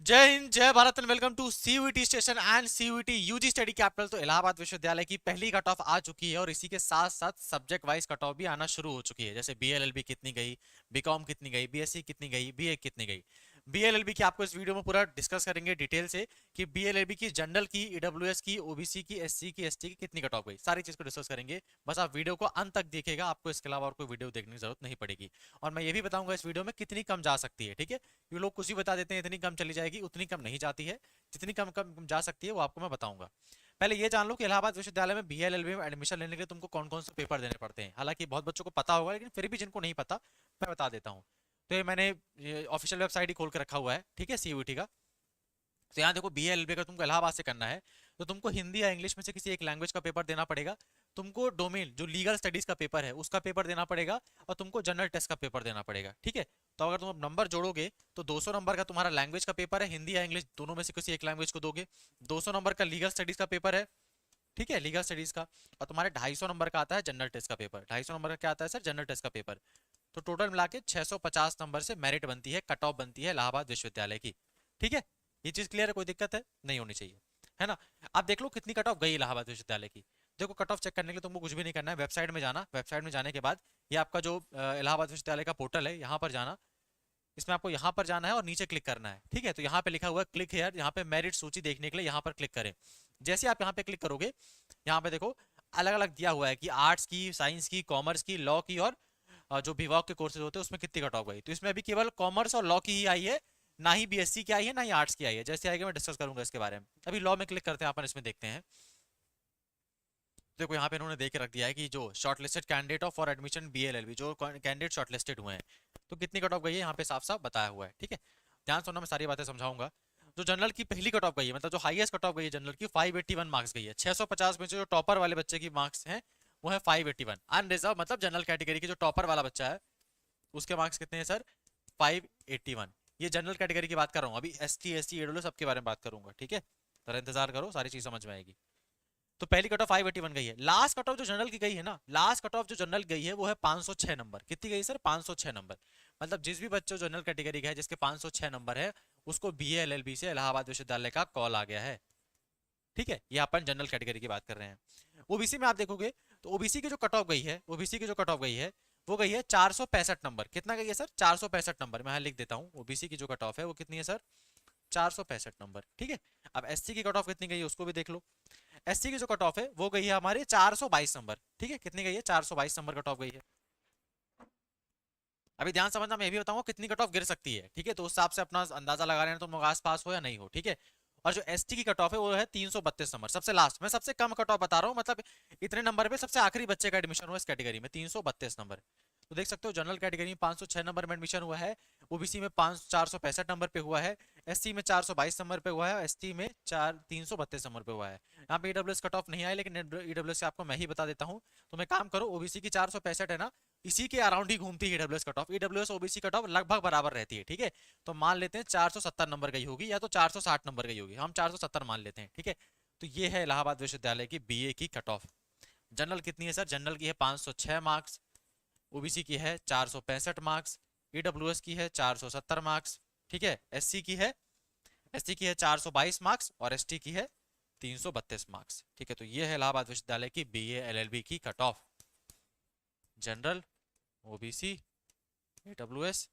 जय हिंद, जय Bharat and welcome to CUET station and CUET UG study capital. तो इलाहाबाद विश्वविद्यालय की पहली कट ऑफ आ चुकी है और इसी के साथ साथ सब्जेक्ट वाइज कट ऑफ भी आना शुरू हो चुकी है। जैसे बीएलएलबी कितनी गई, बीकॉम कितनी गई, बीएससी कितनी गई, बीए कितनी गई। बीएलएलबी की आपको इस वीडियो में पूरा डिस्कस करेंगे डिटेल से कि बीएलएलबी की जनरल की, ईडब्ल्यूएस की, ओबीसी की, एससी की, एसटी की कितनी कट ऑफ गई, सारी चीज को डिस्कस करेंगे। बस आप वीडियो को अंत तक देखिएगा, आपको इसके अलावा और कोई वीडियो देखने की जरूरत नहीं पड़ेगी। और मैं ये भी बताऊंगा इस वीडियो में कितनी कम जा सकती है। ठीक है, ये लोग कुछ ही बता देते हैं इतनी कम चली जाएगी, उतनी कम नहीं जाती है। जितनी कम कम जा सकती है वो आपको मैं बताऊंगा। पहले ये जान लो कि इलाहाबाद विश्वविद्यालय में बीएलएलबी में एडमिशन लेने के लिए तुमको कौन कौन से पेपर देने पड़ते हैं। हालांकि बहुत बच्चों को पता होगा, लेकिन फिर भी जिनको नहीं पता मैं बता देता हूँ। तो ये मैंने ऑफिशियल वेबसाइट ही खोल के रखा हुआ है, ठीक है, सीयूईटी का। तो यहाँ देखो, बीएलएलबी अगर तुमको इलाहाबाद से करना है तो तुमको हिंदी या इंग्लिश में से किसी एक लैंग्वेज का पेपर देना पड़ेगा। तुमको डोमेन जो लीगल स्टडीज का पेपर है उसका पेपर देना पड़ेगा, और तुमको जनरल टेस्ट का पेपर देना पड़ेगा। ठीक है, तो अगर तुम अब नंबर जोड़ोगे तो 200 नंबर का तुम्हारा लैंग्वेज का पेपर है, हिंदी या इंग्लिश दोनों में से किसी एक लैंग्वेज को दोगे। 200 नंबर का लीगल स्टडीज का पेपर है, ठीक है, लीगल स्टडीज का। और तुम्हारे 250 नंबर का आता है जनरल टेस्ट का पेपर। 250 नंबर का क्या आता है सर? जनरल टेस्ट का पेपर। तो टोटल मिला के 650 नंबर से मेरिट बनती है, कट ऑफ बनती है इलाहाबाद विश्वविद्यालय की। ठीक है, ये चीज क्लियर है? कोई दिक्कत है? नहीं होनी चाहिए, है ना। आप देख लो कितनी कट ऑफ गई इलाहाबाद विश्वविद्यालय की। देखो, कट ऑफ चेक करने के लिए तुमको कुछ भी नहीं करना है, वेबसाइट में जाना। वेबसाइट में जाने के बाद ये आपका जो इलाहाबाद विश्वविद्यालय का पोर्टल है, यहाँ पर जाना। इसमें आपको यहाँ पर जाना है और नीचे क्लिक करना है। ठीक है, तो यहाँ पे लिखा हुआ है क्लिक हेयर, यहाँ पे मेरिट सूची देखने के लिए यहाँ पर क्लिक करें। जैसे आप यहाँ पे क्लिक करोगे, यहाँ पे देखो अलग अलग दिया हुआ है कि आर्ट्स की, साइंस की, कॉमर्स की, लॉ की, और जो विभाग के कोर्सेज होते हैं उसमें कितनी कट ऑफ गई। तो इसमें अभी केवल कॉमर्स और लॉ की ही आई है, ना ही बीएससी की आई है, ना ही आर्ट्स की आई है। जैसे आएगा मैं डिस्कस करूंगा इसके बारे में। अभी लॉ में क्लिक करते हैं, अपन इसमें देखते हैं। देखो यहाँ पे इन्होंने दे के रख दिया है कि जो shortlisted candidate of for admission BLLB, जो कैंडिडेट शॉर्टलिस्टेड हुए हैं, तो कितनी कट ऑफ गई है यहाँ पे साफ साफ बताया हुआ है। ठीक है, ध्यान सुनना, मैं सारी बातें समझाऊंगा। जो जनरल की पहली कट ऑफ गई है, मतलब जो हाईएस्ट कट ऑफ गई है जनरल की, 581 मार्क्स गई है। 650 में से जो टॉपर वाले बच्चे की मार्क्स हैं वो है 581। अनरिजर्व मतलब जनरल कैटेगरी की जो टॉपर वाला बच्चा है उसके मार्क्स कितने हैं सर? 581। ये जनरल कैटेगरी की बात कर रहा हूँ, अभी एस टी, एस सी, एडब्ल्यू सबके बारे में बात करूंगा। ठीक है, जरा इंतजार करो, सारी चीज समझ में आएगी। तो पहली कट ऑफ 581 गई है। लास्ट कट ऑफ जो जनरल की गई है ना, लास्ट कट ऑफ जो जनरल गई है वो है 506 नंबर। कितनी गई सर? 506 नंबर। मतलब जिस भी बच्चे जनरल कैटेगरी का है जिसके 506 नंबर है, उसको बीएलएलबी से इलाहाबाद विश्वविद्यालय का कॉल आ गया है। ठीक है, ये अपन जनरल कैटेगरी की बात कर रहे हैं। ओबीसी में आप देखोगे तो ओबीसी की जो कट ऑफ गई है, ओबीसी की जो कट ऑफ गई है वो गई है 465 नंबर। कितना गई है सर? 465 नंबर। मैं यहाँ लिख देता हूँ, ओबीसी की जो कट ऑफ है वो कितनी है सर? 465 नंबर। ठीक है, अब एससी की कट ऑफ कितनी गई है उसको भी देख लो। एससी की जो कट ऑफ है वो गई है हमारे 422 नंबर। ठीक है, कितनी गई है? 422 नंबर कट ऑफ गई है। अभी ध्यान समझना, मैं भी बताऊंगा कितनी कट ऑफ गिर सकती है। ठीक है, तो उस हिसाब से अपना अंदाजा लगा रहे हैं तुम लोग, आस पास हो या नहीं हो। ठीक है, और जो एसटी की कट ऑफ है वो है 332 नंबर, सबसे लास्ट। मैं सबसे कम कट ऑफ बता रहा हूँ, मतलब इतने नंबर पे सबसे आखिरी बच्चे का एडमिशन हुआ इस कैटेगरी में, 332 नंबर। तो देख सकते हो जनरल कैटेगरी में 506 नंबर में एडमिशन हुआ है, ओबीसी में 465 नंबर पे हुआ है, एससी में 422 नंबर पे हुआ है, एसटी में 332 नंबर पे हुआ है। यहाँ पे ईडब्ल्यूएस कट ऑफ नहीं आया, लेकिन ईडब्ल्यूएस आपको मैं ही बता देता हूँ। तो मैं काम करो, ओबीसी की 465 है ना, इसी के अराउंड ही घूमती है EWS cut off. EWS OBC cut off लगभग बराबर रहती है। ठीक है, तो मान लेते हैं 470 नंबर गई होगी या तो 460 नंबर गई होगी, हम 470 मान लेते हैं। ठीक है, तो ये है इलाहाबाद विश्वविद्यालय की बीए की कट ऑफ। जनरल कितनी है सर? जनरल की है 506 मार्क्स, ओबीसी की है 465 मार्क्स, ईडब्ल्यूएस की है 470 मार्क्स। ठीक है, एससी की है, एसटी की है 422 मार्क्स, और एसटी की है 332 मार्क्स। ठीक है, तो ये है इलाहाबाद विश्वविद्यालय की बीए एलएलबी की cut off. General, OBC, EWS,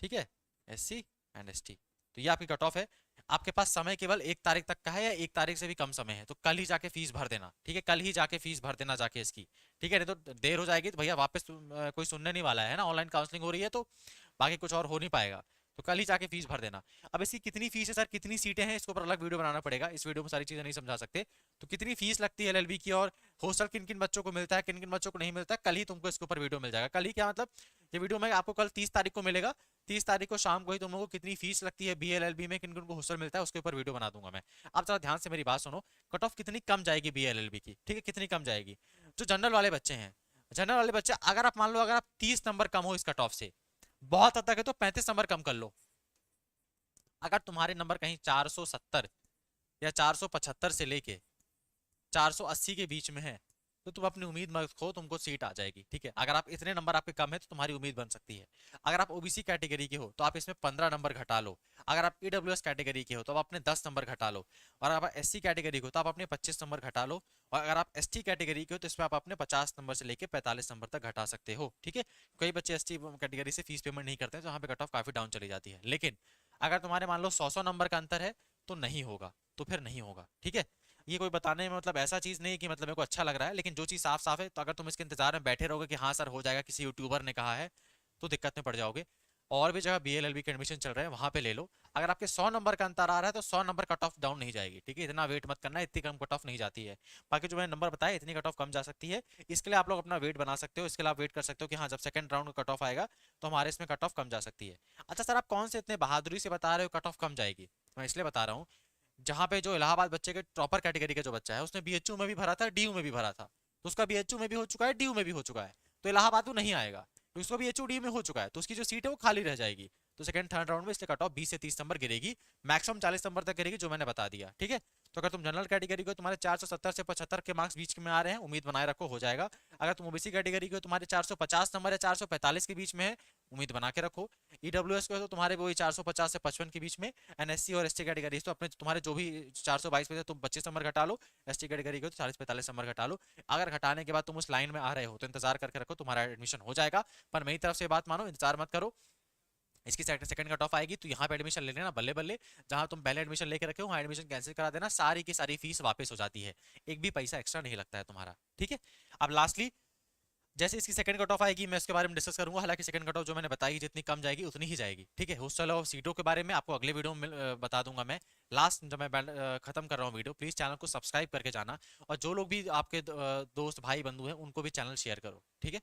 ठीक है, एससी एंड एसटी। तो ये आपकी कट ऑफ है। आपके पास समय केवल 1 तारीख तक का है, या 1 तारीख से भी कम समय है, तो कल ही जाके फीस भर देना। ठीक है, कल ही जाके फीस भर देना जाके इसकी। ठीक है, नहीं तो देर हो जाएगी तो भैया वापस कोई सुनने नहीं वाला है ना, ऑनलाइन काउंसलिंग हो रही है तो बाकी कुछ और हो नहीं पाएगा। तो कल ही जाके फीस भर देना। अब इसकी कितनी फीस है सर, कितनी सीटें हैं, इसके ऊपर अलग वीडियो बनाना पड़ेगा, इस वीडियो में सारी चीजें नहीं समझा सकते। तो कितनी फीस लगती है एलएलबी की, और हॉस्टल किन किन बच्चों को मिलता है, किन किन बच्चों को नहीं मिलता है, कल ही तुमको इसके ऊपर वीडियो मिल जाएगा। कल ही क्या मतलब, ये वीडियो में आपको कल 30 तारीख को मिलेगा। 30 तारीख को शाम को ही तुम लोगों को कितनी फीस लगती है बीएलएलबी में, किन किन को हॉस्टल मिलता है, उसके ऊपर वीडियो बना दूंगा मैं। आप जरा ध्यान से मेरी बात सुनो, कट ऑफ कितनी कम जाएगी बीएलएलबी की। ठीक है, कितनी कम जाएगी? जो जनरल वाले बच्चे हैं, जनरल वाले बच्चे, अगर आप मान लो अगर आप 30 नंबर कम हो इस कट ऑफ से, बहुत हद तक है तो 35 नंबर कम कर लो। अगर तुम्हारे नंबर कहीं 470 या 475 से लेके 480 के बीच में है, तो तुम अपनी उम्मीद मत खो, तुमको सीट आ जाएगी, ठीक है। अगर आप इतने नंबर आपके कम है तो तुम्हारी उम्मीद बन सकती है। अगर आप ओबीसी कैटेगरी के हो तो आप इसमें 15 नंबर घटा लो। अगर आप ईडब्ल्यूएस कैटेगरी के हो तो आप अपने 10 नंबर घटा लो। और अगर आप एससी कैटेगरी के हो तो आप अपने 25 नंबर घटा लो। और अगर आप एसटी कैटेगरी के हो तो इसमें आप अपने 50 नंबर से लेके 45 नंबर तक घटा सकते हो, ठीक है। कई बच्चे एसटी कैटेगरी से फीस पेमेंट नहीं करते हैं, तो यहाँ पे कट ऑफ काफी डाउन चली जाती है। लेकिन अगर तुम्हारे मान लो 100 नंबर का अंतर है तो नहीं होगा, तो फिर नहीं होगा, ठीक है। ये कोई बताने में मतलब ऐसा चीज नहीं है कि मतलब मेरे को अच्छा लग रहा है, लेकिन जो चीज साफ साफ है, तो अगर तुम इसके इंतजार में बैठे रहोगे कि हाँ सर हो जाएगा, किसी यूट्यूबर ने कहा है, तो दिक्कत में पड़ जाओगे। और भी जगह बीएलएलबी के एडमिशन चल रहे हैं, वहां पे ले लो। अगर आपके 100 नंबर का अंतर आ रहा है तो 100 नंबर कट ऑफ डाउन नहीं जाएगी, ठीक है। इतना वेट मत करना, इतनी कम कट ऑफ नहीं जाती है। बाकी जो मैंने नंबर बताया इतनी कट ऑफ कम जा सकती है। इसके लिए आप लोग अपना वेट बना सकते हो, इसके लिए आप वेट कर सकते हो कि हाँ जब सेकंड राउंड का कट ऑफ आएगा तो हमारे इसमें कट ऑफ कम जा सकती है। अच्छा सर, आप कौन से इतने बहादुरी से बता रहे हो कट ऑफ कम जाएगी? मैं इसलिए बता रहा हूँ, जहाँ पे जो इलाहाबाद बच्चे के टॉपर कैटेगरी का जो बच्चा है उसने बीएचयू में भी भरा था, डीयू में भी भरा था, तो उसका बीएचयू में भी हो चुका है, डीयू में भी हो चुका है, तो इलाहाबाद वो नहीं आएगा। तो उसको बीएचयू डी में हो चुका है, तो उसकी जो सीट है वो खाली रह जाएगी। तो सेकंड थर्ड राउंड में इसलिए कट ऑफ 20 से 30 नंबर गिरेगी, मैक्सिमम 40 नंबर तक गिरेगी, जो मैंने बता दिया, ठीक है। तो अगर तुम जनरल कैटेगरी को तुम्हारे 470 से 75 के मार्क्स बीच में आ रहे हैं, उम्मीद बनाए रखो हो जाएगा। अगर तुम ओबीसी कैटेगरी को तुम्हारे 450 नंबर या 445 के बीच में है, उम्मीद बना के रखो। ईडब्ल्यूएस को तो तुम्हारे वही 450 से 55 के बीच में। एनएससी और एसटी कैटेगरी तो अपने तुम्हारे जो भी 422 में से तुम 25 नंबर घटा लो, एसटी कैटेगरी को तो 40-45 नंबर घटा लो। अगर घटाने के बाद तुम उस लाइन में आ रहे हो तो इंतजार करके रखो, तुम्हारा एडमिशन हो जाएगा। पर मेरी तरफ से बात मानो, इंतजार मत करो। इसकी सेकंड कट ऑफ आएगी तो यहाँ पे एडमिशन ले लेना बल्ले बल्ले। जहाँ तुम पहले एडमिशन लेके रखे हो वहाँ एडमिशन कैंसिल करा देना, सारी की सारी फीस वापस हो जाती है, एक भी पैसा एक्स्ट्रा नहीं लगता है तुम्हारा, ठीक है। अब लास्टली, जैसे इसकी सेकंड कट ऑफ आएगी मैं इसके बारे में डिस्कस करूंगा। हालांकि सेकंड कट ऑफ जो मैंने बताई जितनी कम जाएगी उतनी ही जाएगी, ठीक है। हॉस्टल और सीटों के बारे में आपको अगले वीडियो में बता दूंगा मैं। लास्ट जब मैं खत्म कर रहा हूँ वीडियो, प्लीज चैनल को सब्सक्राइब करके जाना। और जो लोग भी आपके दोस्त भाई बंधु हैं उनको भी चैनल शेयर करो, ठीक है।